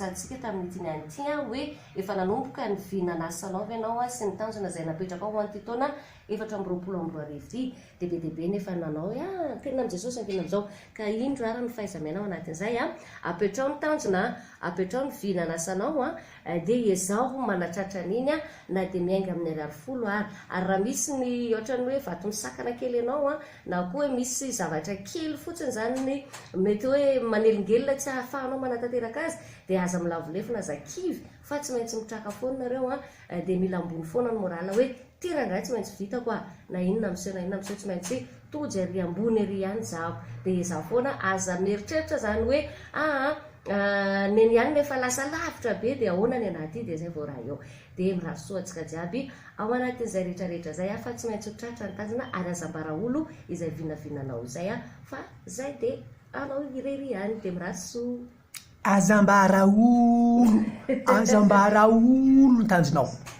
Tsika tamin'ity niany hoe efa nanomboka ny vinanasanao ianao sy ny tanjona izay napetraka ao anty taona 420 debe nefa nanao tena amin'i Jesosy ankina amin'izao ka indro ary ny fahaiza-mianao anatin'izay apetrao ny tanjona apetrao ny vinanasanao dia izaho manatratra an'iny na dia miainga amin'ny ariary folo ary raha misy ny ohatrany hoe vato misakana kely ianao na koa hoe misy zavatra kely fotsiny izany mety hoe manelingelina tsy ahafahanao manatanteraka azy dia aza milavolefina zakivy fa tsy maintsy mitraka foana nareo dia mila ambony foana ny morala hoe tirangay tsy maintsy vitako na inona miseho na inona miseho tsy maintsy tojo ary ambony ary ihany zaho dia izaho foana aza mieritreritra zany hoe neny ihany nefa lasa lavitra be dia ahoana ny anaty dia zay vao raha eo dia mirasoantsika jiaby ao anatin'izay rehetrarehetra zay fa tsy maintsy tratra ny tanjona ary azambara olo izay vinavinanao izay fa zay dia anao irery ihany dia miraso azambara olo ny tanjonao